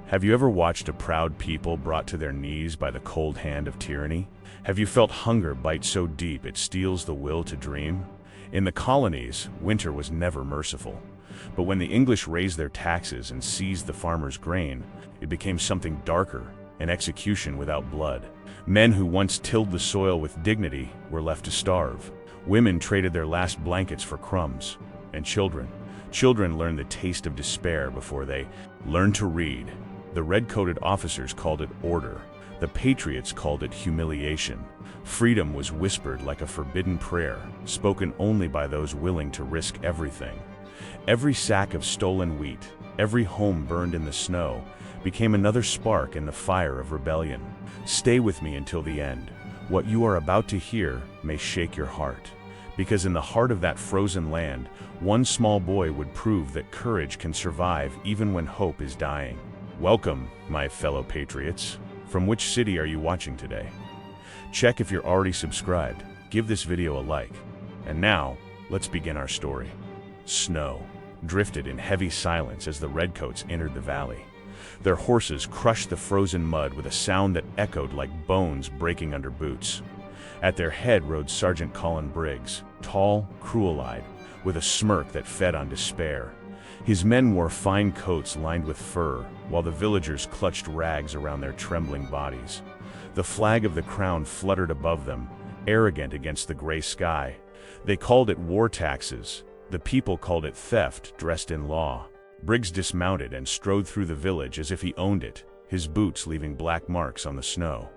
Have you ever watched a proud people brought to their knees by the cold hand of tyranny? Have you felt hunger bite so deep it steals the will to dream? In the colonies, winter was never merciful. But when the English raised their taxes and seized the farmers' grain, it became something darker, an execution without blood. Men who once tilled the soil with dignity were left to starve. Women traded their last blankets for crumbs. And children learned the taste of despair before they learned to read. The red-coated officers called it order. The Patriots called it humiliation. Freedom was whispered like a forbidden prayer, spoken only by those willing to risk everything. Every sack of stolen wheat, every home burned in the snow, became another spark in the fire of rebellion. Stay with me until the end. What you are about to hear may shake your heart. Because in the heart of that frozen land, one small boy would prove that courage can survive even when hope is dying. Welcome, my fellow patriots. From which city are you watching today? Check if you're already subscribed. Give this video a like. And now, let's begin our story. Snow drifted in heavy silence as the redcoats entered the valley. Their horses crushed the frozen mud with a sound that echoed like bones breaking under boots. At their head rode Sergeant Colin Briggs, tall, cruel-eyed, with a smirk that fed on despair. His men wore fine coats lined with fur, while the villagers clutched rags around their trembling bodies. The flag of the crown fluttered above them, arrogant against the gray sky. They called it war taxes. The people called it theft dressed in law. Briggs dismounted and strode through the village as if he owned it, his boots leaving black marks on the snow.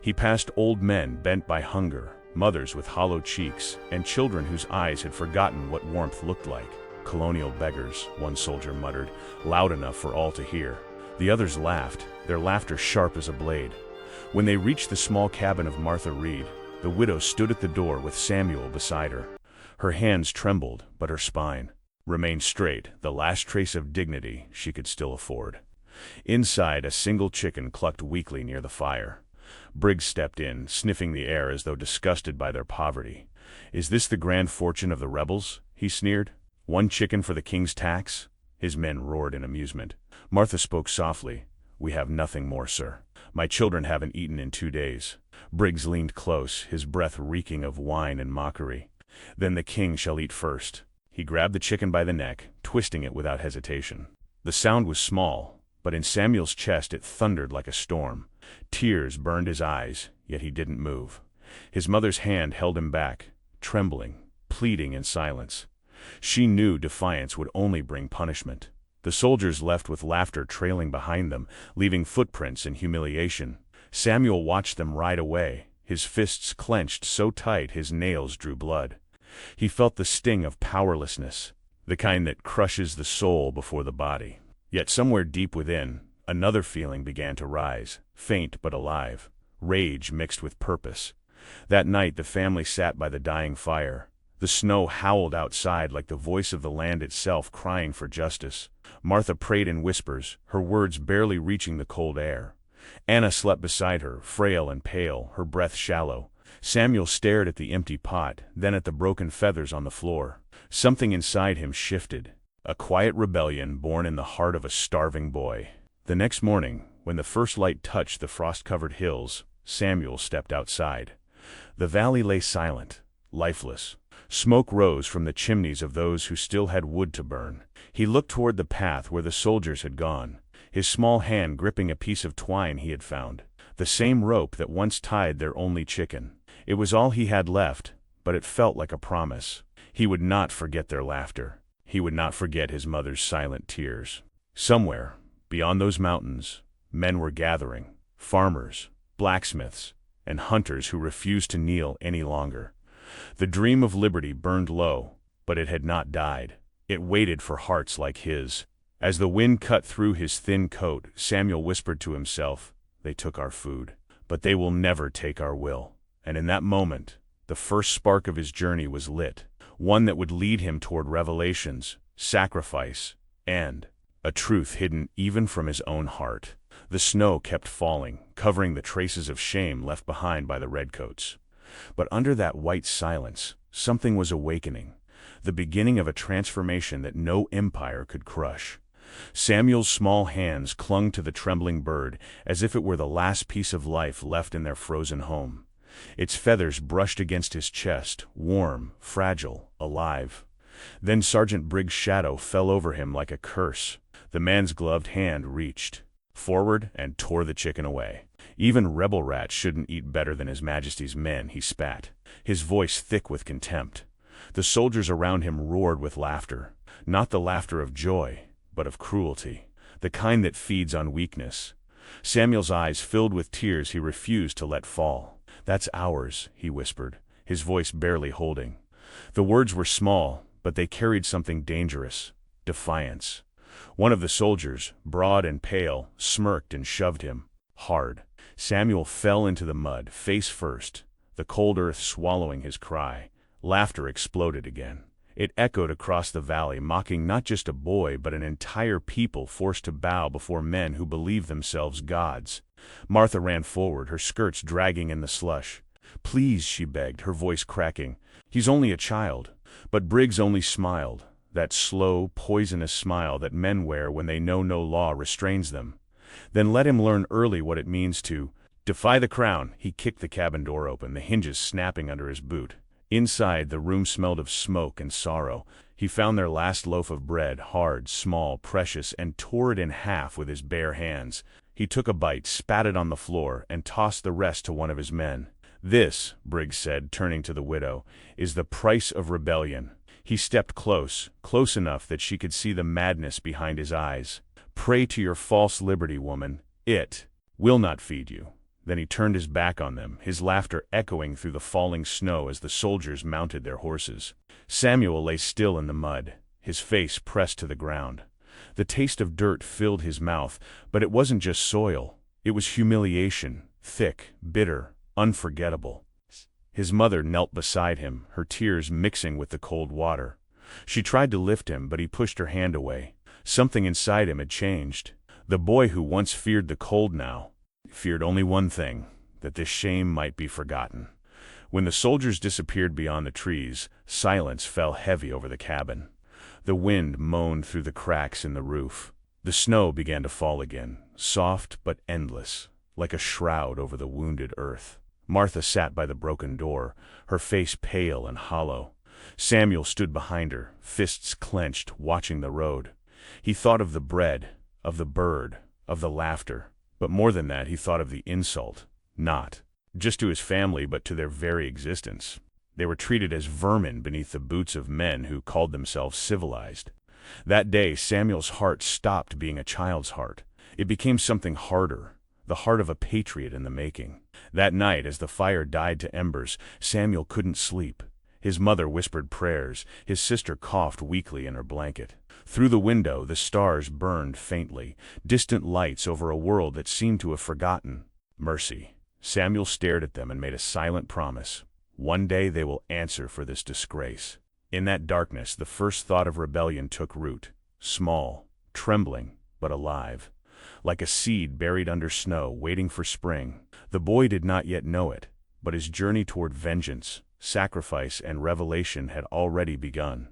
He passed old men bent by hunger, mothers with hollow cheeks, and children whose eyes had forgotten what warmth looked like. Colonial beggars, one soldier muttered, loud enough for all to hear. The others laughed, their laughter sharp as a blade. When they reached the small cabin of Martha Reed, the widow stood at the door with Samuel beside her. Her hands trembled, but her spine remained straight, the last trace of dignity she could still afford. Inside, a single chicken clucked weakly near the fire. Briggs stepped in, sniffing the air as though disgusted by their poverty. "Is this the grand fortune of the rebels?" he sneered. "One chicken for the king's tax?" His men roared in amusement. Martha spoke softly. "We have nothing more, sir. My children haven't eaten in 2 days." Briggs leaned close, his breath reeking of wine and mockery. "Then the king shall eat first." He grabbed the chicken by the neck, twisting it without hesitation. The sound was small, but in Samuel's chest it thundered like a storm. Tears burned his eyes, yet he didn't move. His mother's hand held him back, trembling, pleading in silence. She knew defiance would only bring punishment. The soldiers left with laughter trailing behind them, leaving footprints in humiliation. Samuel watched them ride away, his fists clenched so tight his nails drew blood. He felt the sting of powerlessness, the kind that crushes the soul before the body. Yet somewhere deep within, another feeling began to rise, faint but alive, rage mixed with purpose. That night the family sat by the dying fire. The snow howled outside like the voice of the land itself crying for justice. Martha prayed in whispers, her words barely reaching the cold air. Anna slept beside her, frail and pale, her breath shallow. Samuel stared at the empty pot, then at the broken feathers on the floor. Something inside him shifted, a quiet rebellion born in the heart of a starving boy. The next morning, when the first light touched the frost-covered hills, Samuel stepped outside. The valley lay silent, lifeless. Smoke rose from the chimneys of those who still had wood to burn. He looked toward the path where the soldiers had gone, his small hand gripping a piece of twine he had found, the same rope that once tied their only chicken. It was all he had left, but it felt like a promise. He would not forget their laughter. He would not forget his mother's silent tears. Somewhere, beyond those mountains, men were gathering, farmers, blacksmiths, and hunters who refused to kneel any longer. The dream of liberty burned low, but it had not died. It waited for hearts like his. As the wind cut through his thin coat, Samuel whispered to himself, "They took our food, but they will never take our will." And in that moment, the first spark of his journey was lit, one that would lead him toward revelations, sacrifice, and a truth hidden even from his own heart. The snow kept falling, covering the traces of shame left behind by the redcoats. But under that white silence, something was awakening, the beginning of a transformation that no empire could crush. Samuel's small hands clung to the trembling bird as if it were the last piece of life left in their frozen home. Its feathers brushed against his chest, warm, fragile, alive. Then Sergeant Briggs' shadow fell over him like a curse. The man's gloved hand reached forward and tore the chicken away. "Even rebel rats shouldn't eat better than His Majesty's men," he spat, his voice thick with contempt. The soldiers around him roared with laughter, not the laughter of joy, but of cruelty, the kind that feeds on weakness. Samuel's eyes filled with tears he refused to let fall. "That's ours," he whispered, his voice barely holding. The words were small, but they carried something dangerous: defiance. One of the soldiers, broad and pale, smirked and shoved him hard. Samuel fell into the mud, face first, the cold earth swallowing his cry. Laughter exploded again. It echoed across the valley, mocking not just a boy but an entire people forced to bow before men who believed themselves gods. Martha ran forward, her skirts dragging in the slush. "Please," she begged, her voice cracking. "He's only a child." But Briggs only smiled, that slow, poisonous smile that men wear when they know no law restrains them. "Then let him learn early what it means to defy the crown." He kicked the cabin door open, the hinges snapping under his boot. Inside, the room smelled of smoke and sorrow. He found their last loaf of bread, hard, small, precious, and tore it in half with his bare hands. He took a bite, spat it on the floor, and tossed the rest to one of his men. "This," Briggs said, turning to the widow, "is the price of rebellion." He stepped close, close enough that she could see the madness behind his eyes. "Pray to your false liberty, woman. It will not feed you." Then he turned his back on them, his laughter echoing through the falling snow as the soldiers mounted their horses. Samuel lay still in the mud, his face pressed to the ground. The taste of dirt filled his mouth, but it wasn't just soil. It was humiliation, thick, bitter, unforgettable. His mother knelt beside him, her tears mixing with the cold water. She tried to lift him, but he pushed her hand away. Something inside him had changed. The boy who once feared the cold now feared only one thing: that this shame might be forgotten. When the soldiers disappeared beyond the trees, silence fell heavy over the cabin. The wind moaned through the cracks in the roof. The snow began to fall again, soft but endless, like a shroud over the wounded earth. Martha sat by the broken door, her face pale and hollow. Samuel stood behind her, fists clenched, watching the road. He thought of the bread, of the bird, of the laughter. But more than that, he thought of the insult, not just to his family, but to their very existence. They were treated as vermin beneath the boots of men who called themselves civilized. That day, Samuel's heart stopped being a child's heart. It became something harder, the heart of a patriot in the making. That night, as the fire died to embers, Samuel couldn't sleep. His mother whispered prayers, his sister coughed weakly in her blanket. Through the window, the stars burned faintly, distant lights over a world that seemed to have forgotten mercy. Samuel stared at them and made a silent promise. One day they will answer for this disgrace. In that darkness, the first thought of rebellion took root, small, trembling, but alive, like a seed buried under snow, waiting for spring. The boy did not yet know it, but his journey toward vengeance, sacrifice, and revelation had already begun.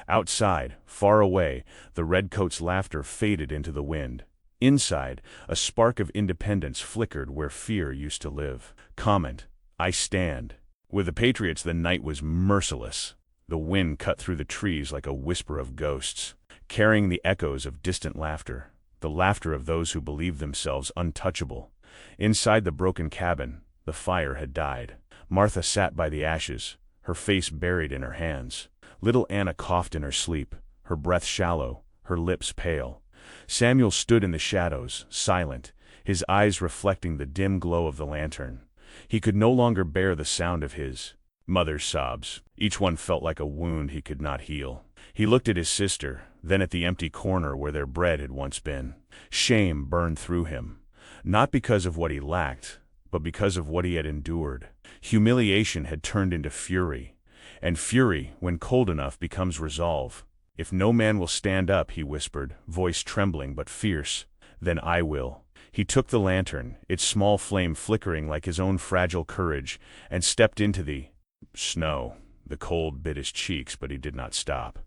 Outside, far away, the Redcoats' laughter faded into the wind. Inside, a spark of independence flickered where fear used to live. Comment: I stand. With the Patriots, the night was merciless. The wind cut through the trees like a whisper of ghosts, carrying the echoes of distant laughter, the laughter of those who believed themselves untouchable. Inside the broken cabin, the fire had died. Martha sat by the ashes, her face buried in her hands. Little Anna coughed in her sleep, her breath shallow, her lips pale. Samuel stood in the shadows, silent, his eyes reflecting the dim glow of the lantern. He could no longer bear the sound of his mother's sobs. Each one felt like a wound he could not heal. He looked at his sister, then at the empty corner where their bread had once been. Shame burned through him, not because of what he lacked, but because of what he had endured. Humiliation had turned into fury, and fury, when cold enough, becomes resolve. "If no man will stand up," he whispered, voice trembling but fierce, "then I will." He took the lantern, its small flame flickering like his own fragile courage, and stepped into the snow. The cold bit his cheeks, but he did not stop.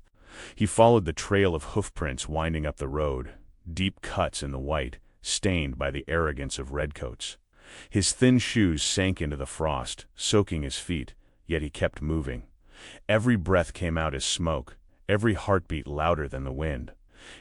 He followed the trail of hoofprints winding up the road, deep cuts in the white, stained by the arrogance of redcoats. His thin shoes sank into the frost, soaking his feet, yet he kept moving. Every breath came out as smoke, every heartbeat louder than the wind.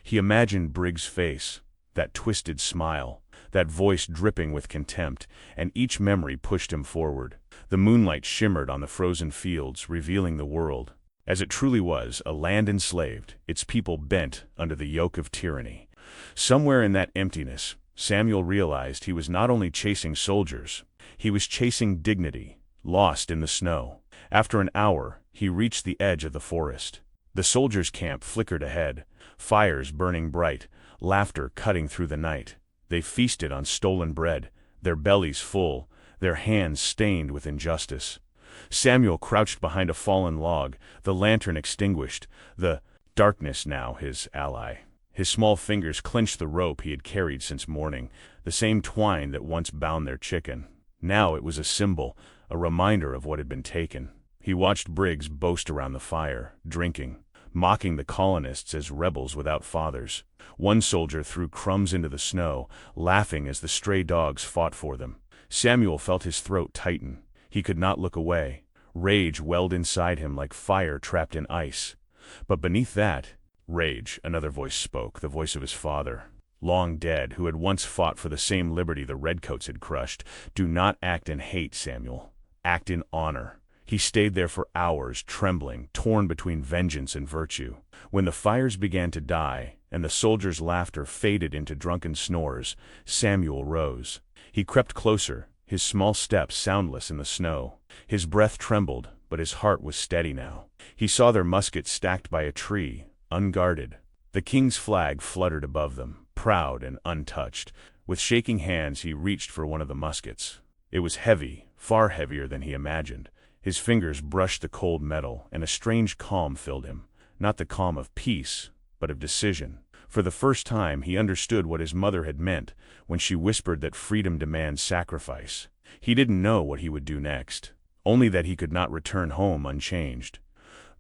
He imagined Briggs' face, that twisted smile, that voice dripping with contempt, and each memory pushed him forward. The moonlight shimmered on the frozen fields, revealing the world, as it truly was, a land enslaved, its people bent under the yoke of tyranny. Somewhere in that emptiness, Samuel realized he was not only chasing soldiers, he was chasing dignity, lost in the snow. After an hour, he reached the edge of the forest. The soldiers' camp flickered ahead, fires burning bright, laughter cutting through the night. They feasted on stolen bread, their bellies full, their hands stained with injustice. Samuel crouched behind a fallen log, the lantern extinguished, the darkness now his ally. His small fingers clenched the rope he had carried since morning, the same twine that once bound their chicken. Now it was a symbol, a reminder of what had been taken. He watched Briggs boast around the fire, drinking, mocking the colonists as rebels without fathers. One soldier threw crumbs into the snow, laughing as the stray dogs fought for them. Samuel felt his throat tighten. He could not look away. Rage welled inside him like fire trapped in ice. But beneath that rage, another voice spoke, the voice of his father, long dead, who had once fought for the same liberty the redcoats had crushed. Do not act in hate, Samuel. Act in honor. He stayed there for hours, trembling, torn between vengeance and virtue. When the fires began to die, and the soldiers' laughter faded into drunken snores, Samuel rose. He crept closer, his small steps soundless in the snow. His breath trembled, but his heart was steady now. He saw their muskets stacked by a tree, unguarded. The king's flag fluttered above them, proud and untouched. With shaking hands he reached for one of the muskets. It was heavy, far heavier than he imagined. His fingers brushed the cold metal, and a strange calm filled him. Not the calm of peace, but of decision. For the first time he understood what his mother had meant when she whispered that freedom demands sacrifice. He didn't know what he would do next, only that he could not return home unchanged.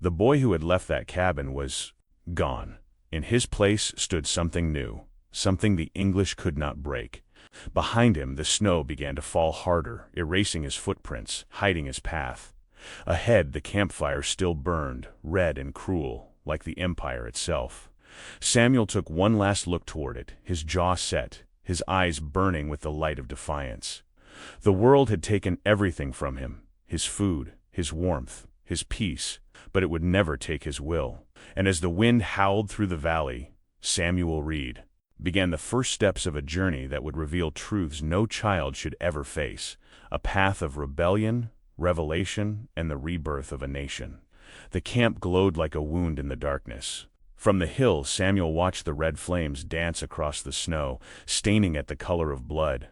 The boy who had left that cabin was gone. In his place stood something new, something the English could not break. Behind him the snow began to fall harder, erasing his footprints, hiding his path. Ahead the campfire still burned, red and cruel, like the Empire itself. Samuel took one last look toward it, his jaw set, his eyes burning with the light of defiance. The world had taken everything from him, his food, his warmth, his peace, but it would never take his will. And as the wind howled through the valley, Samuel Reed began the first steps of a journey that would reveal truths no child should ever face, a path of rebellion, revelation, and the rebirth of a nation. The camp glowed like a wound in the darkness. From the hill, Samuel watched the red flames dance across the snow, staining it the color of blood.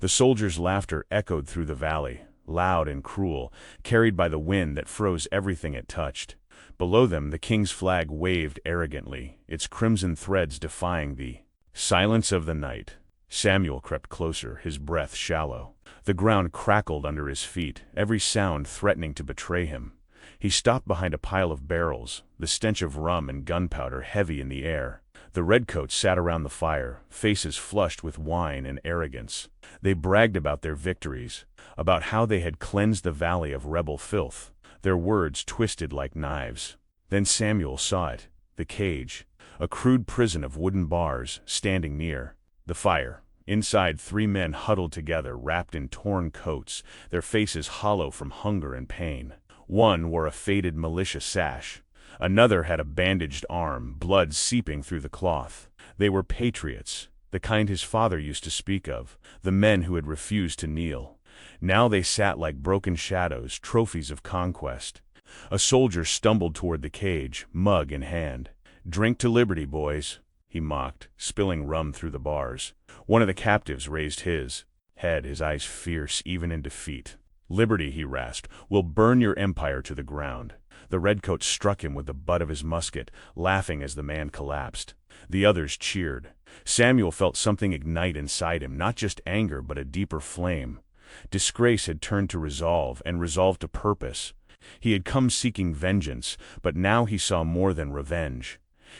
The soldiers' laughter echoed through the valley, loud and cruel, carried by the wind that froze everything it touched. Below them, the king's flag waved arrogantly, its crimson threads defying the silence of the night. Samuel crept closer, his breath shallow. The ground crackled under his feet, every sound threatening to betray him. He stopped behind a pile of barrels, the stench of rum and gunpowder heavy in the air. The redcoats sat around the fire, faces flushed with wine and arrogance. They bragged about their victories, about how they had cleansed the valley of rebel filth. Their words twisted like knives. Then Samuel saw it, the cage, a crude prison of wooden bars, standing near the fire. Inside, 3 men huddled together, wrapped in torn coats, their faces hollow from hunger and pain. One wore a faded militia sash. Another had a bandaged arm, blood seeping through the cloth. They were patriots, the kind his father used to speak of, the men who had refused to kneel. Now they sat like broken shadows, trophies of conquest. A soldier stumbled toward the cage, mug in hand. "Drink to liberty, boys," he mocked, spilling rum through the bars. One of the captives raised his head, his eyes fierce even in defeat. "Liberty," he rasped, "will burn your empire to the ground." The redcoat struck him with the butt of his musket, laughing as the man collapsed. The others cheered. Samuel felt something ignite inside him, not just anger but a deeper flame. Disgrace had turned to resolve, and resolve to purpose. He had come seeking vengeance, but now he saw more than revenge.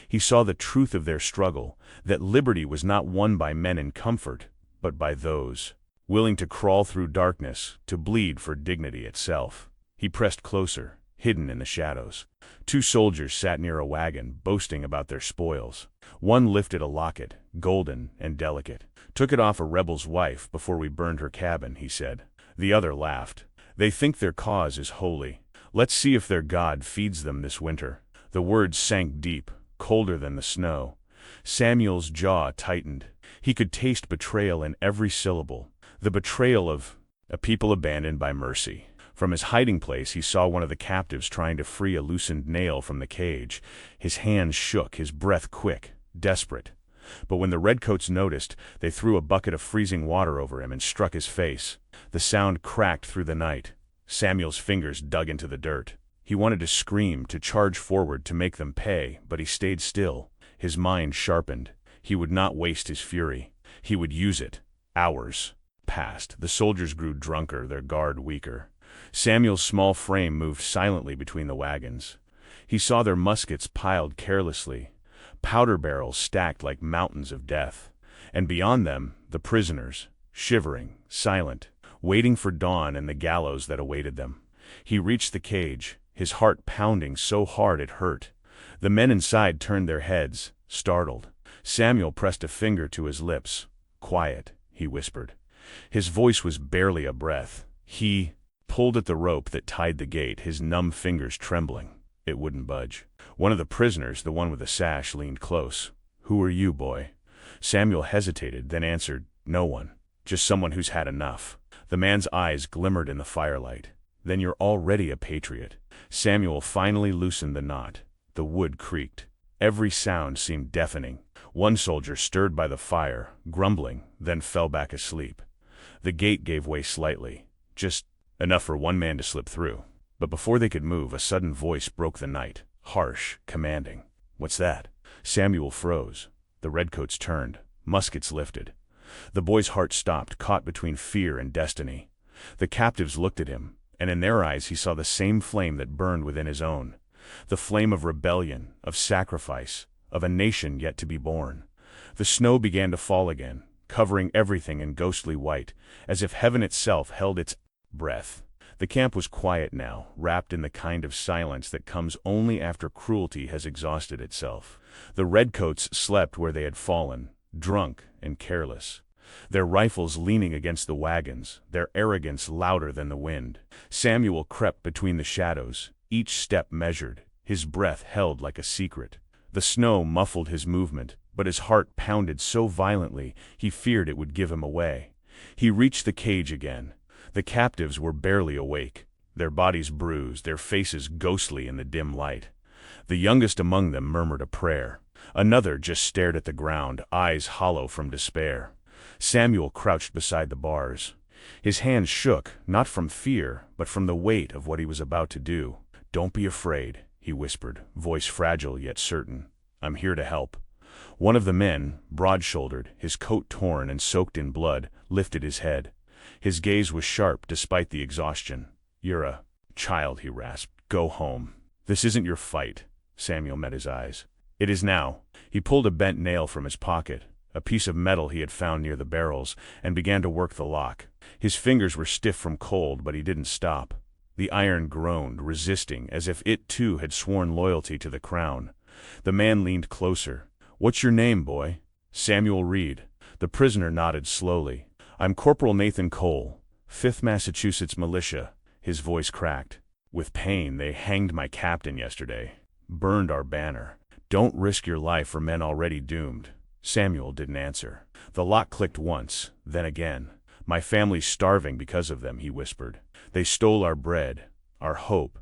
He saw the truth of their struggle, that liberty was not won by men in comfort, but by those willing to crawl through darkness, to bleed for dignity itself. He pressed closer, hidden in the shadows. Two soldiers sat near a wagon, boasting about their spoils. One lifted a locket, golden and delicate. "Took it off a rebel's wife before we burned her cabin," he said. The other laughed. "They think their cause is holy. Let's see if their God feeds them this winter." The words sank deep, colder than the snow. Samuel's jaw tightened. He could taste betrayal in every syllable. The betrayal of a people abandoned by mercy. From his hiding place he saw one of the captives trying to free a loosened nail from the cage. His hands shook, his breath quick, desperate. But when the Redcoats noticed, they threw a bucket of freezing water over him and struck his face. The sound cracked through the night. Samuel's fingers dug into the dirt. He wanted to scream, to charge forward, to make them pay, but he stayed still. His mind sharpened. He would not waste his fury. He would use it. Hours passed. The soldiers grew drunker, their guard weaker. Samuel's small frame moved silently between the wagons. He saw their muskets piled carelessly, powder barrels stacked like mountains of death, and beyond them, the prisoners, shivering, silent, waiting for dawn and the gallows that awaited them. He reached the cage, his heart pounding so hard it hurt. The men inside turned their heads, startled. Samuel pressed a finger to his lips. "Quiet," he whispered. His voice was barely a breath. He pulled at the rope that tied the gate, his numb fingers trembling. It wouldn't budge. One of the prisoners, the one with the sash, leaned close. "Who are you, boy?" Samuel hesitated, then answered, "No one. Just someone who's had enough." The man's eyes glimmered in the firelight. "Then you're already a patriot." Samuel finally loosened the knot. The wood creaked. Every sound seemed deafening. One soldier stirred by the fire, grumbling, then fell back asleep. The gate gave way slightly, just enough for one man to slip through. But before they could move, a sudden voice broke the night, harsh, commanding. "What's that?" Samuel froze. The Redcoats turned, muskets lifted. The boy's heart stopped, caught between fear and destiny. The captives looked at him, and in their eyes he saw the same flame that burned within his own. The flame of rebellion, of sacrifice, of a nation yet to be born. The snow began to fall again, covering everything in ghostly white, as if heaven itself held its breath. The camp was quiet now, wrapped in the kind of silence that comes only after cruelty has exhausted itself. The Redcoats slept where they had fallen, drunk and careless, their rifles leaning against the wagons, their arrogance louder than the wind. Samuel crept between the shadows, each step measured, his breath held like a secret. The snow muffled his movement, but his heart pounded so violently he feared it would give him away. He reached the cage again. The captives were barely awake, their bodies bruised, their faces ghostly in the dim light. The youngest among them murmured a prayer. Another just stared at the ground, eyes hollow from despair. Samuel crouched beside the bars. His hands shook, not from fear, but from the weight of what he was about to do. "Don't be afraid," he whispered, voice fragile yet certain. "I'm here to help." One of the men, broad-shouldered, his coat torn and soaked in blood, lifted his head. His gaze was sharp despite the exhaustion. "You're a child," he rasped. "Go home." "This isn't your fight." Samuel met his eyes. "It is now." He pulled a bent nail from his pocket, a piece of metal he had found near the barrels, and began to work the lock. His fingers were stiff from cold, but he didn't stop. The iron groaned, resisting, as if it too had sworn loyalty to the crown. The man leaned closer. "What's your name, boy?" "Samuel Reed." The prisoner nodded slowly. "I'm Corporal Nathan Cole, 5th Massachusetts Militia." His voice cracked. "With pain, they hanged my captain yesterday. Burned our banner. Don't risk your life for men already doomed." Samuel didn't answer. The lock clicked once, then again. "My family's starving because of them," he whispered. "They stole our bread, our hope.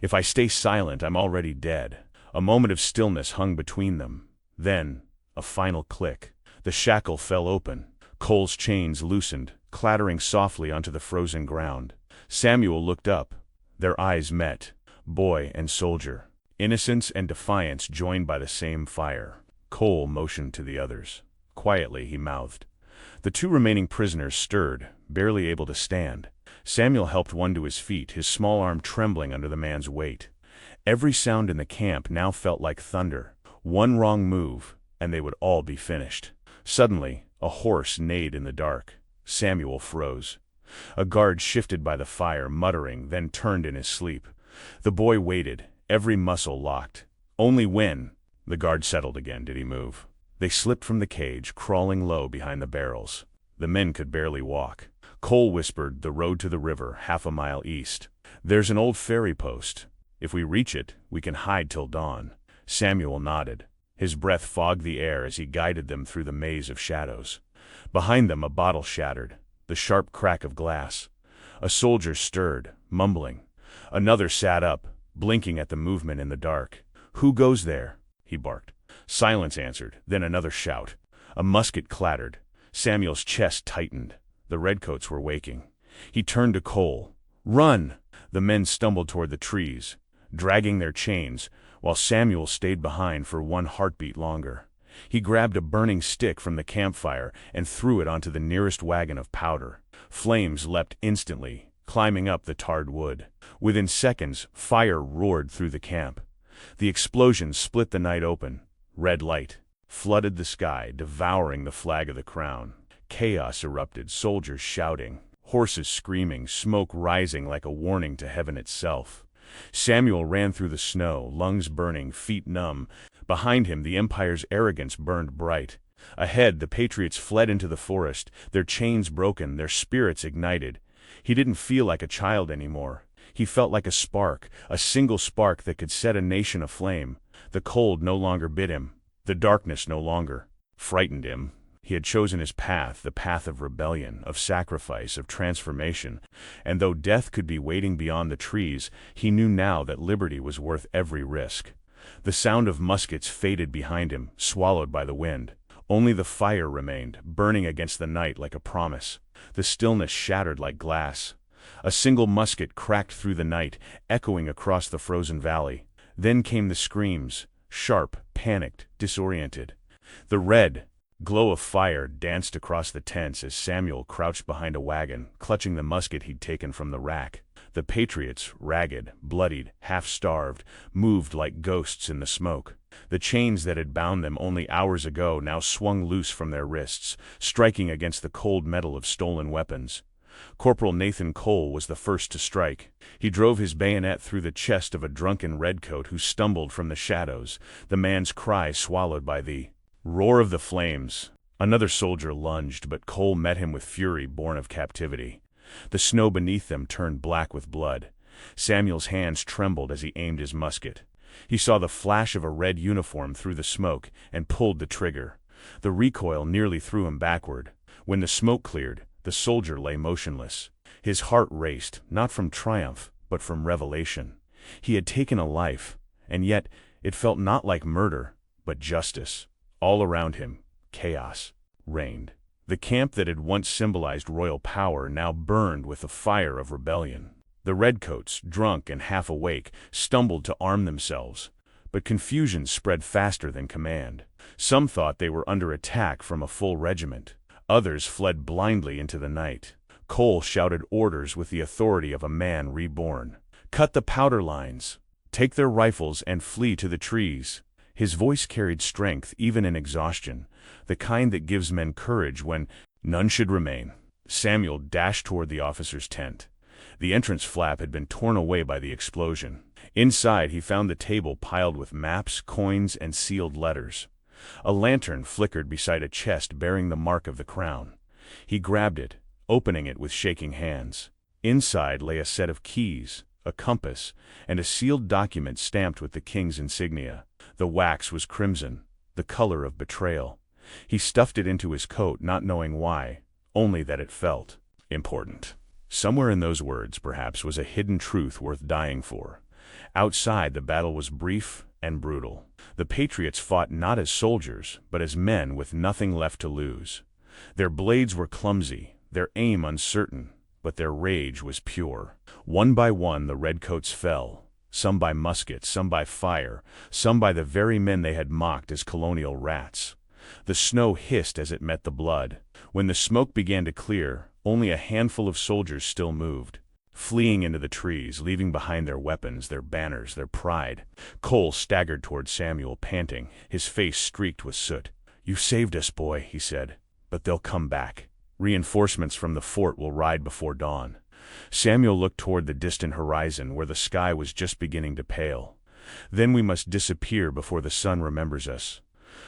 If I stay silent, I'm already dead." A moment of stillness hung between them. Then, a final click. The shackle fell open. Cole's chains loosened, clattering softly onto the frozen ground. Samuel looked up. Their eyes met. Boy and soldier. Innocence and defiance joined by the same fire. Cole motioned to the others. Quietly, he mouthed. The two remaining prisoners stirred, barely able to stand. Samuel helped one to his feet, his small arm trembling under the man's weight. Every sound in the camp now felt like thunder. One wrong move, and they would all be finished. Suddenly, a horse neighed in the dark. Samuel froze. A guard shifted by the fire, muttering, then turned in his sleep. The boy waited, every muscle locked. Only when the guard settled again did he move. They slipped from the cage, crawling low behind the barrels. The men could barely walk. Cole whispered, "The road to the river, half a mile east. There's an old ferry post. If we reach it, we can hide till dawn." Samuel nodded. His breath fogged the air as he guided them through the maze of shadows. Behind them, a bottle shattered, the sharp crack of glass. A soldier stirred, mumbling. Another sat up, blinking at the movement in the dark. "Who goes there?" he barked. Silence answered, then another shout. A musket clattered. Samuel's chest tightened. The Redcoats were waking. He turned to Cole. "Run!" The men stumbled toward the trees, dragging their chains, while Samuel stayed behind for one heartbeat longer. He grabbed a burning stick from the campfire and threw it onto the nearest wagon of powder. Flames leapt instantly, climbing up the tarred wood. Within seconds, fire roared through the camp. The explosion split the night open. Red light flooded the sky, devouring the flag of the crown. Chaos erupted, soldiers shouting, horses screaming, smoke rising like a warning to heaven itself. Samuel ran through the snow, lungs burning, feet numb. Behind him, the Empire's arrogance burned bright. Ahead, the Patriots fled into the forest, their chains broken, their spirits ignited. He didn't feel like a child anymore. He felt like a spark, a single spark that could set a nation aflame. The cold no longer bit him. The darkness no longer frightened him. He had chosen his path, the path of rebellion, of sacrifice, of transformation. And though death could be waiting beyond the trees, he knew now that liberty was worth every risk. The sound of muskets faded behind him, swallowed by the wind. Only the fire remained, burning against the night like a promise. The stillness shattered like glass. A single musket cracked through the night, echoing across the frozen valley. Then came the screams, sharp, panicked, disoriented. The red glow of fire danced across the tents as Samuel crouched behind a wagon, clutching the musket he'd taken from the rack. The Patriots, ragged, bloodied, half-starved, moved like ghosts in the smoke. The chains that had bound them only hours ago now swung loose from their wrists, striking against the cold metal of stolen weapons. Corporal Nathan Cole was the first to strike. He drove his bayonet through the chest of a drunken redcoat who stumbled from the shadows, the man's cry swallowed by the roar of the flames. Another soldier lunged, but Cole met him with fury born of captivity. The snow beneath them turned black with blood. Samuel's hands trembled as he aimed his musket. He saw the flash of a red uniform through the smoke and pulled the trigger. The recoil nearly threw him backward. When the smoke cleared, the soldier lay motionless. His heart raced, not from triumph, but from revelation. He had taken a life, and yet it felt not like murder, but justice. All around him, chaos reigned. The camp that had once symbolized royal power now burned with the fire of rebellion. The Redcoats, drunk and half awake, stumbled to arm themselves, but confusion spread faster than command. Some thought they were under attack from a full regiment. Others fled blindly into the night. Cole shouted orders with the authority of a man reborn. "Cut the powder lines! Take their rifles and flee to the trees!" His voice carried strength even in exhaustion, the kind that gives men courage when none should remain. Samuel dashed toward the officer's tent. The entrance flap had been torn away by the explosion. Inside, he found the table piled with maps, coins, and sealed letters. A lantern flickered beside a chest bearing the mark of the crown. He grabbed it, opening it with shaking hands. Inside lay a set of keys, a compass, and a sealed document stamped with the king's insignia. The wax was crimson, the color of betrayal. He stuffed it into his coat, not knowing why, only that it felt important. Somewhere in those words, perhaps, was a hidden truth worth dying for. Outside, the battle was brief and brutal. The Patriots fought not as soldiers, but as men with nothing left to lose. Their blades were clumsy, their aim uncertain, but their rage was pure. One by one, the Redcoats fell, some by musket, some by fire, some by the very men they had mocked as colonial rats. The snow hissed as it met the blood. When the smoke began to clear, Only a handful of soldiers still moved, fleeing into the trees, leaving behind their weapons, their banners, their pride. Cole staggered toward Samuel, panting, his face streaked with soot. "You saved us, boy," he said. "But they'll come back. Reinforcements from the fort will ride before dawn." Samuel looked toward the distant horizon where the sky was just beginning to pale. "Then we must disappear before the sun remembers us."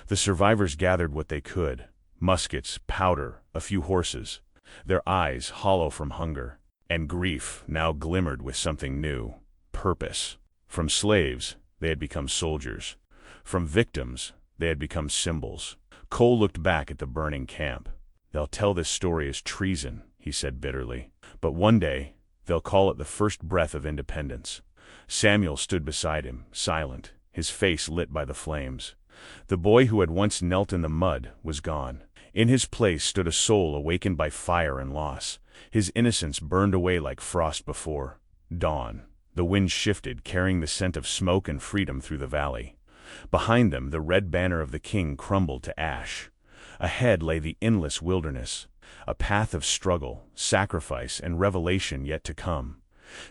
The survivors gathered what they could: muskets, powder, a few horses. Their eyes, hollow from hunger and grief, now glimmered with something new: purpose. From slaves, they had become soldiers. From victims, they had become symbols. Cole looked back at the burning camp. "They'll tell this story as treason," he said bitterly. "But one day, they'll call it the first breath of independence." Samuel stood beside him, silent, his face lit by the flames. The boy who had once knelt in the mud was gone. In his place stood a soul awakened by fire and loss. His innocence burned away like frost before dawn. The wind shifted, carrying the scent of smoke and freedom through the valley. Behind them, the red banner of the king crumbled to ash. Ahead lay the endless wilderness, a path of struggle, sacrifice, and revelation yet to come.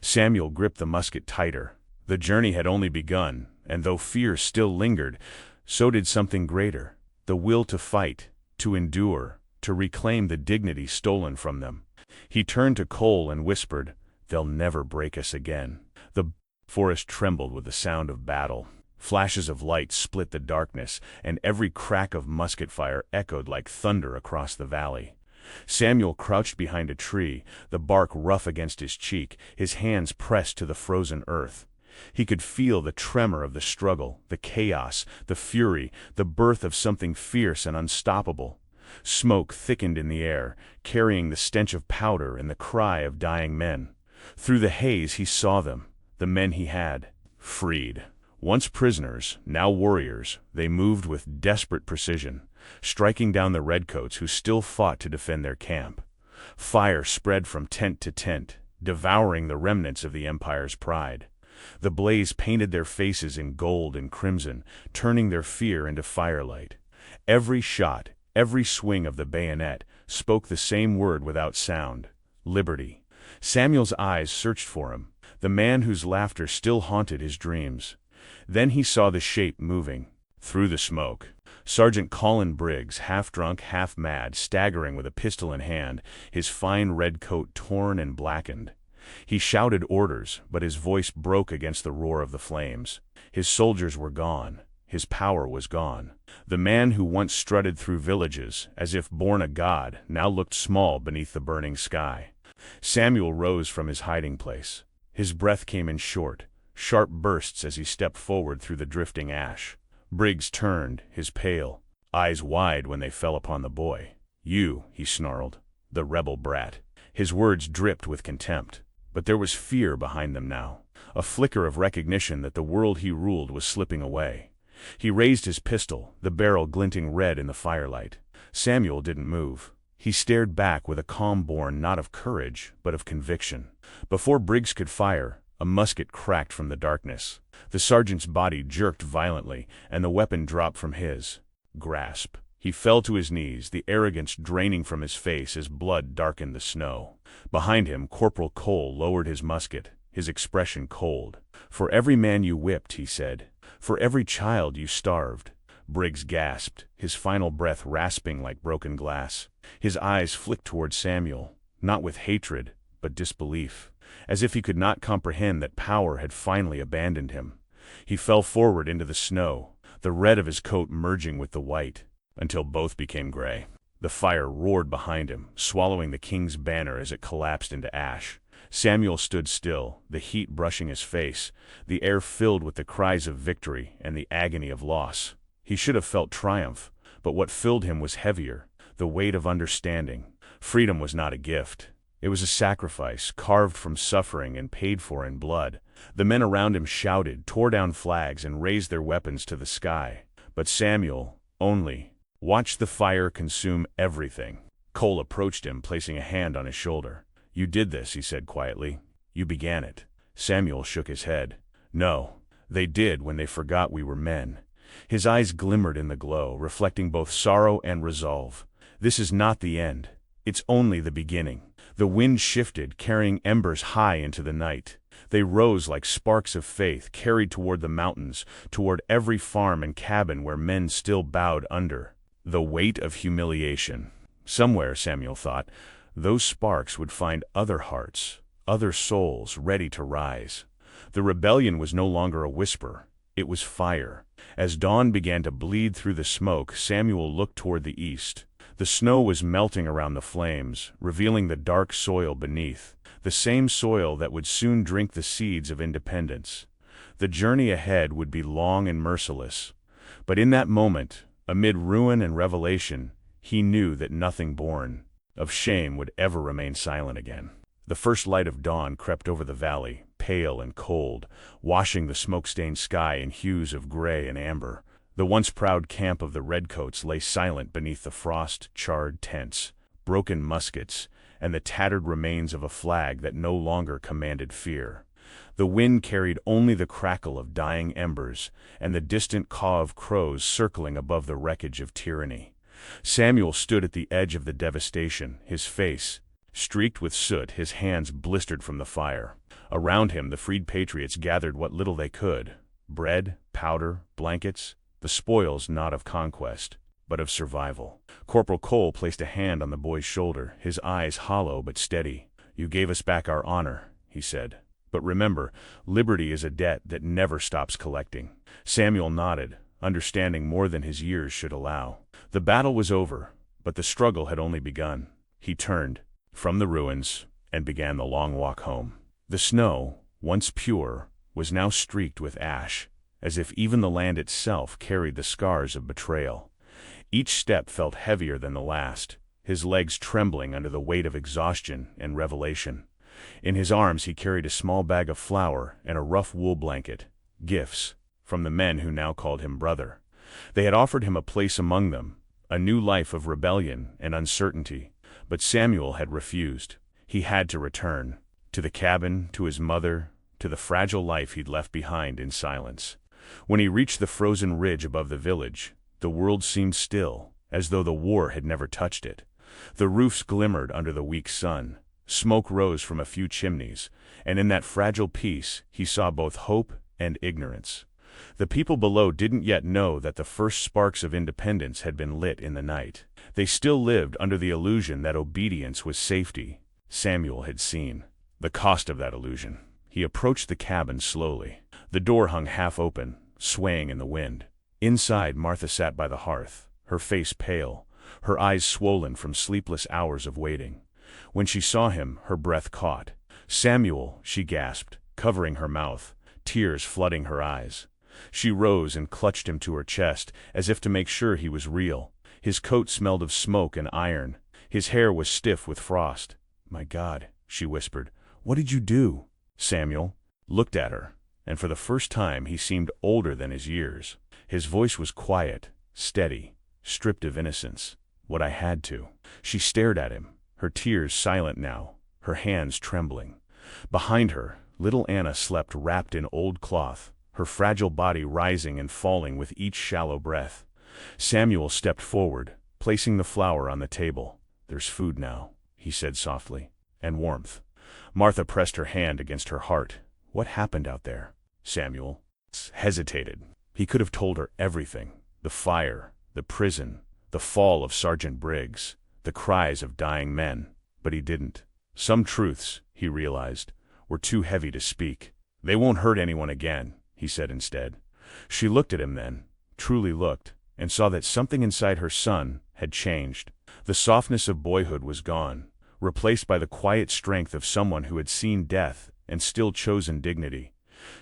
Samuel gripped the musket tighter. The journey had only begun, and though fear still lingered, so did something greater: the will to fight, to endure, to reclaim the dignity stolen from them. He turned to Cole and whispered, "They'll never break us again." The forest trembled with the sound of battle. Flashes of light split the darkness, and every crack of musket fire echoed like thunder across the valley. Samuel crouched behind a tree, the bark rough against his cheek, his hands pressed to the frozen earth. He could feel the tremor of the struggle, the chaos, the fury, the birth of something fierce and unstoppable. Smoke thickened in the air, carrying the stench of powder and the cry of dying men. Through the haze he saw them, the men he had freed. Once prisoners, now warriors, they moved with desperate precision, striking down the Redcoats who still fought to defend their camp. Fire spread from tent to tent, devouring the remnants of the Empire's pride. The blaze painted their faces in gold and crimson, turning their fear into firelight. Every shot, every swing of the bayonet, spoke the same word without sound: liberty. Samuel's eyes searched for him, the man whose laughter still haunted his dreams. Then he saw the shape moving through the smoke. Sergeant Colin Briggs, half drunk, half mad, staggering with a pistol in hand, his fine red coat torn and blackened. He shouted orders, but his voice broke against the roar of the flames. His soldiers were gone. His power was gone. The man who once strutted through villages, as if born a god, now looked small beneath the burning sky. Samuel rose from his hiding place. His breath came in short, sharp bursts as he stepped forward through the drifting ash. Briggs turned, his pale eyes wide when they fell upon the boy. "You," he snarled, "the rebel brat." His words dripped with contempt, but there was fear behind them now, a flicker of recognition that the world he ruled was slipping away. He raised his pistol, the barrel glinting red in the firelight. Samuel didn't move. He stared back with a calm born not of courage, but of conviction. Before Briggs could fire, a musket cracked from the darkness. The sergeant's body jerked violently, and the weapon dropped from his grasp. He fell to his knees, the arrogance draining from his face as blood darkened the snow. Behind him, Corporal Cole lowered his musket, his expression cold. "For every man you whipped," he said. "For every child you starved." Briggs gasped, his final breath rasping like broken glass. His eyes flicked toward Samuel, not with hatred, but disbelief, as if he could not comprehend that power had finally abandoned him. He fell forward into the snow, the red of his coat merging with the white, until both became gray. The fire roared behind him, swallowing the king's banner as it collapsed into ash. Samuel stood still, the heat brushing his face, the air filled with the cries of victory and the agony of loss. He should have felt triumph, but what filled him was heavier, the weight of understanding. Freedom was not a gift. It was a sacrifice, carved from suffering and paid for in blood. The men around him shouted, tore down flags, and raised their weapons to the sky. But Samuel only watched the fire consume everything. Cole approached him, placing a hand on his shoulder. "You did this," he said quietly. "You began it." Samuel shook his head. "No, they did when they forgot we were men." His eyes glimmered in the glow, reflecting both sorrow and resolve. "This is not the end. It's only the beginning." The wind shifted, carrying embers high into the night. They rose like sparks of faith, carried toward the mountains, toward every farm and cabin where men still bowed under the weight of humiliation. Somewhere, Samuel thought, those sparks would find other hearts, other souls ready to rise. The rebellion was no longer a whisper, it was fire. As dawn began to bleed through the smoke, Samuel looked toward the east. The snow was melting around the flames, revealing the dark soil beneath, the same soil that would soon drink the seeds of independence. The journey ahead would be long and merciless. But in that moment, amid ruin and revelation, he knew that nothing born of shame would ever remain silent again. The first light of dawn crept over the valley, pale and cold, washing the smoke-stained sky in hues of gray and amber. The once proud camp of the Redcoats lay silent beneath the frost-charred tents, broken muskets, and the tattered remains of a flag that no longer commanded fear. The wind carried only the crackle of dying embers and the distant caw of crows circling above the wreckage of tyranny. Samuel stood at the edge of the devastation, his face streaked with soot, his hands blistered from the fire. Around him, the freed patriots gathered what little they could: bread, powder, blankets, the spoils not of conquest, but of survival. Corporal Cole placed a hand on the boy's shoulder, his eyes hollow but steady. "You gave us back our honor," he said. "But remember, liberty is a debt that never stops collecting." Samuel nodded, understanding more than his years should allow. The battle was over, but the struggle had only begun. He turned from the ruins and began the long walk home. The snow, once pure, was now streaked with ash, as if even the land itself carried the scars of betrayal. Each step felt heavier than the last, his legs trembling under the weight of exhaustion and revelation. In his arms he carried a small bag of flour and a rough wool blanket, gifts from the men who now called him brother. They had offered him a place among them, a new life of rebellion and uncertainty, but Samuel had refused. He had to return, to the cabin, to his mother, to the fragile life he'd left behind in silence. When he reached the frozen ridge above the village, the world seemed still, as though the war had never touched it. The roofs glimmered under the weak sun, smoke rose from a few chimneys, and in that fragile peace he saw both hope and ignorance. The people below didn't yet know that the first sparks of independence had been lit in the night. They still lived under the illusion that obedience was safety. Samuel had seen the cost of that illusion. He approached the cabin slowly. The door hung half open, swaying in the wind. Inside, Martha sat by the hearth, her face pale, her eyes swollen from sleepless hours of waiting. When she saw him, her breath caught. "Samuel," she gasped, covering her mouth, tears flooding her eyes. She rose and clutched him to her chest, as if to make sure he was real. His coat smelled of smoke and iron. His hair was stiff with frost. "My God," she whispered, "what did you do?" Samuel looked at her, and for the first time he seemed older than his years. His voice was quiet, steady, stripped of innocence. "What I had to." She stared at him, her tears silent now, her hands trembling. Behind her, little Anna slept wrapped in old cloth, her fragile body rising and falling with each shallow breath. Samuel stepped forward, placing the flour on the table. "There's food now," he said softly, "and warmth." Martha pressed her hand against her heart. "What happened out there?" Samuel hesitated. He could have told her everything: the fire, the prison, the fall of Sergeant Briggs, the cries of dying men. But he didn't. Some truths, he realized, were too heavy to speak. "They won't hurt anyone again," he said instead. She looked at him then, truly looked, and saw that something inside her son had changed. The softness of boyhood was gone, replaced by the quiet strength of someone who had seen death and still chosen dignity.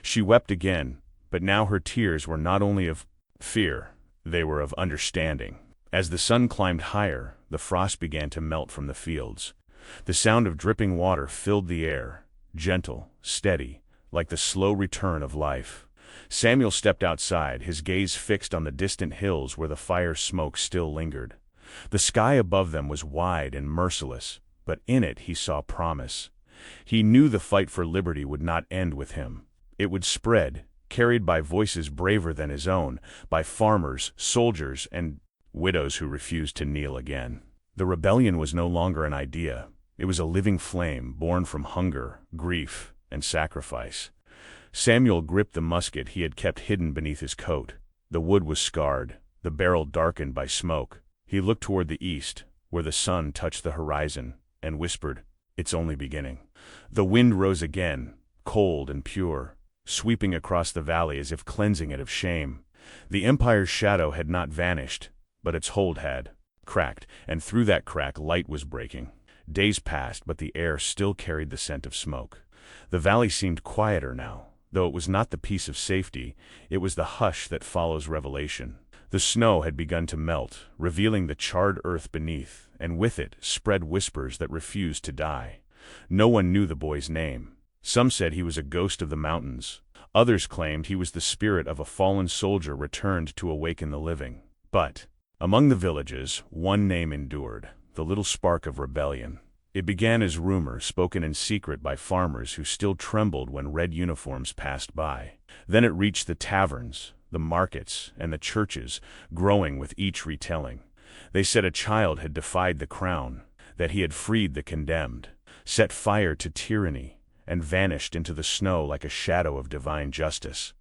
She wept again, but now her tears were not only of fear, they were of understanding. As the sun climbed higher, the frost began to melt from the fields. The sound of dripping water filled the air, gentle, steady, like the slow return of life. Samuel stepped outside, his gaze fixed on the distant hills where the fire smoke still lingered. The sky above them was wide and merciless, but in it he saw promise. He knew the fight for liberty would not end with him. It would spread, carried by voices braver than his own, by farmers, soldiers, and widows who refused to kneel again. The rebellion was no longer an idea. It was a living flame born from hunger, grief, and sacrifice. Samuel gripped the musket he had kept hidden beneath his coat. The wood was scarred, the barrel darkened by smoke. He looked toward the east, where the sun touched the horizon, and whispered, "It's only beginning." The wind rose again, cold and pure, sweeping across the valley as if cleansing it of shame. The Empire's shadow had not vanished, but its hold had cracked, and through that crack light was breaking. Days passed, but the air still carried the scent of smoke. The valley seemed quieter now, though it was not the peace of safety, it was the hush that follows revelation. The snow had begun to melt, revealing the charred earth beneath, and with it spread whispers that refused to die. No one knew the boy's name. Some said he was a ghost of the mountains. Others claimed he was the spirit of a fallen soldier returned to awaken the living. But among the villages, one name endured, the little spark of rebellion. It began as rumor spoken in secret by farmers who still trembled when red uniforms passed by. Then it reached the taverns, the markets, and the churches, growing with each retelling. They said a child had defied the crown, that he had freed the condemned, set fire to tyranny, and vanished into the snow like a shadow of divine justice.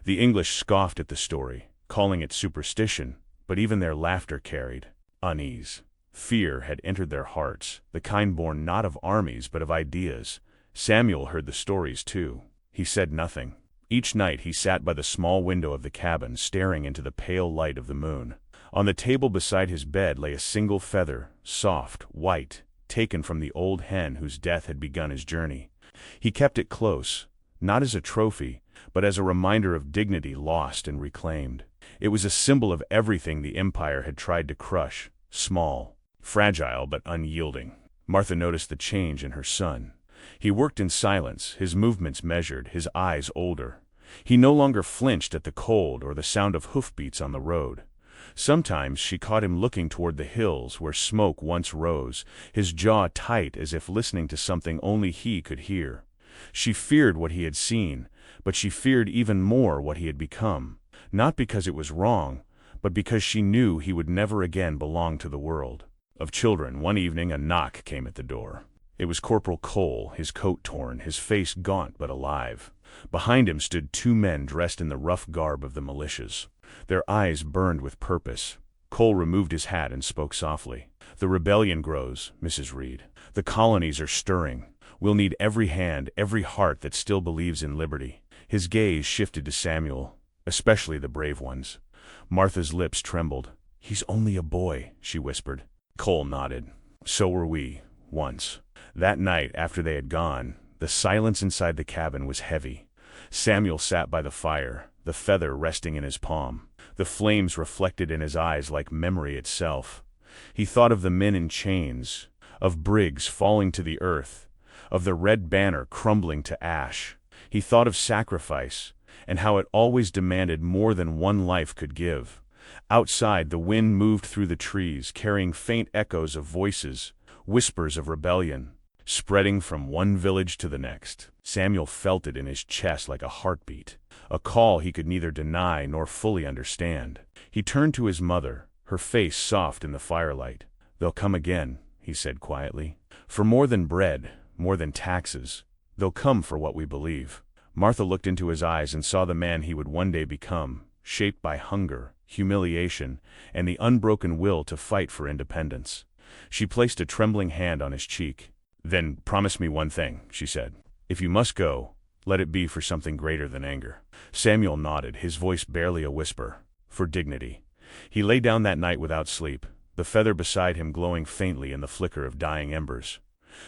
The English scoffed at the story, calling it superstition, but even their laughter carried unease. Fear had entered their hearts, the kind born not of armies but of ideas. Samuel heard the stories too. He said nothing. Each night he sat by the small window of the cabin, staring into the pale light of the moon. On the table beside his bed lay a single feather, soft, white, taken from the old hen whose death had begun his journey. He kept it close, not as a trophy, but as a reminder of dignity lost and reclaimed. It was a symbol of everything the Empire had tried to crush, small, fragile but unyielding. Martha noticed the change in her son. He worked in silence, his movements measured, his eyes older. He no longer flinched at the cold or the sound of hoofbeats on the road. Sometimes she caught him looking toward the hills where smoke once rose, his jaw tight as if listening to something only he could hear. She feared what he had seen, but she feared even more what he had become, not because it was wrong, but because she knew he would never again belong to the world of children. One evening a knock came at the door. It was Corporal Cole, his coat torn, his face gaunt but alive. Behind him stood two men dressed in the rough garb of the militias. Their eyes burned with purpose. Cole removed his hat and spoke softly. "The rebellion grows, Mrs. Reed. The colonies are stirring. We'll need every hand, every heart that still believes in liberty." His gaze shifted to Samuel, especially the brave ones. Martha's lips trembled. "He's only a boy," she whispered. Cole nodded. "So were we, once." That night, after they had gone, the silence inside the cabin was heavy. Samuel sat by the fire, the feather resting in his palm. The flames reflected in his eyes like memory itself. He thought of the men in chains, of Briggs falling to the earth, of the red banner crumbling to ash. He thought of sacrifice, and how it always demanded more than one life could give. Outside, the wind moved through the trees, carrying faint echoes of voices, whispers of rebellion, spreading from one village to the next. Samuel felt it in his chest like a heartbeat, a call he could neither deny nor fully understand. He turned to his mother, her face soft in the firelight. "They'll come again," he said quietly. "For more than bread, more than taxes. They'll come for what we believe." Martha looked into his eyes and saw the man he would one day become, shaped by hunger, humiliation, and the unbroken will to fight for independence. She placed a trembling hand on his cheek. "Then promise me one thing," she said. "If you must go, let it be for something greater than anger." Samuel nodded, his voice barely a whisper. "For dignity." He lay down that night without sleep, the feather beside him glowing faintly in the flicker of dying embers.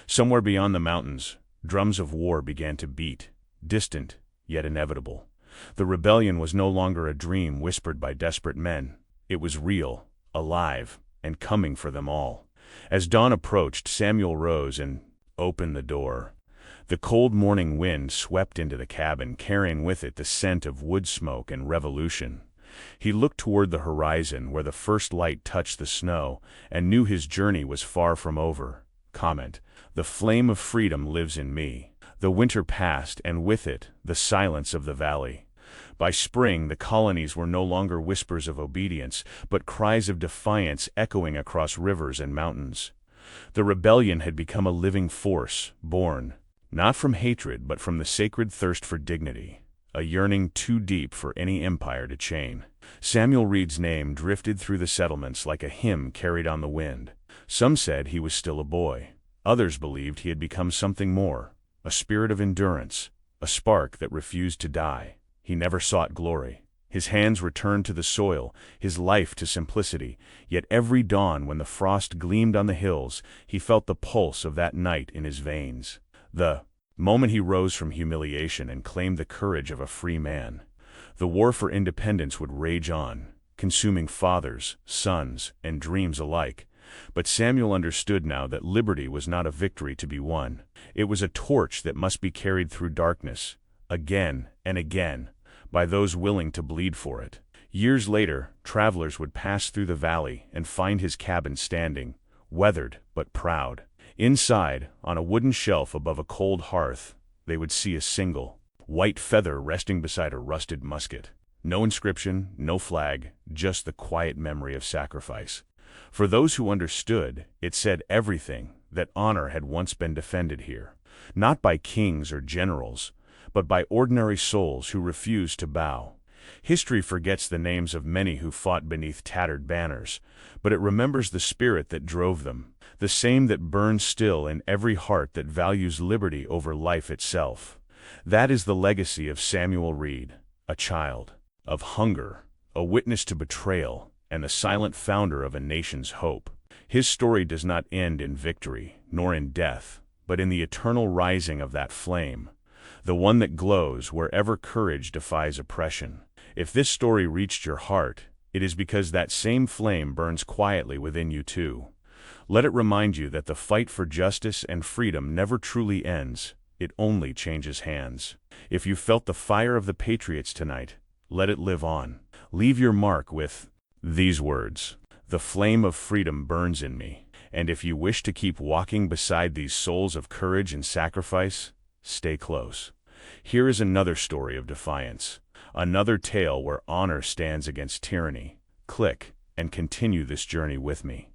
Somewhere beyond the mountains, drums of war began to beat, distant, yet inevitable. The rebellion was no longer a dream whispered by desperate men. It was real, alive, and coming for them all. As dawn approached, Samuel rose and opened the door. The cold morning wind swept into the cabin, carrying with it the scent of wood smoke and revolution. He looked toward the horizon where the first light touched the snow and knew his journey was far from over. Comment: "The flame of freedom lives in me." The winter passed, and with it, the silence of the valley. By spring, the colonies were no longer whispers of obedience, but cries of defiance echoing across rivers and mountains. The rebellion had become a living force, born, not from hatred but from the sacred thirst for dignity, a yearning too deep for any empire to chain. Samuel Reed's name drifted through the settlements like a hymn carried on the wind. Some said he was still a boy. Others believed he had become something more, a spirit of endurance, a spark that refused to die. He never sought glory. His hands returned to the soil, his life to simplicity, yet every dawn when the frost gleamed on the hills, he felt the pulse of that night in his veins. The moment he rose from humiliation and claimed the courage of a free man. The war for independence would rage on, consuming fathers, sons, and dreams alike. But Samuel understood now that liberty was not a victory to be won. It was a torch that must be carried through darkness, again and again, by those willing to bleed for it. Years later, travelers would pass through the valley and find his cabin standing, weathered but proud. Inside, on a wooden shelf above a cold hearth, they would see a single, white feather resting beside a rusted musket. No inscription, no flag, just the quiet memory of sacrifice. For those who understood, it said everything, that honor had once been defended here, not by kings or generals, but by ordinary souls who refused to bow. History forgets the names of many who fought beneath tattered banners, but it remembers the spirit that drove them, the same that burns still in every heart that values liberty over life itself. That is the legacy of Samuel Reed, a child of hunger, a witness to betrayal, and the silent founder of a nation's hope. His story does not end in victory, nor in death, but in the eternal rising of that flame, the one that glows wherever courage defies oppression. If this story reached your heart, it is because that same flame burns quietly within you too. Let it remind you that the fight for justice and freedom never truly ends, it only changes hands. If you felt the fire of the Patriots tonight, let it live on. Leave your mark with these words: "The flame of freedom burns in me." And if you wish to keep walking beside these souls of courage and sacrifice, stay close. Here is another story of defiance, another tale where honor stands against tyranny. Click and continue this journey with me.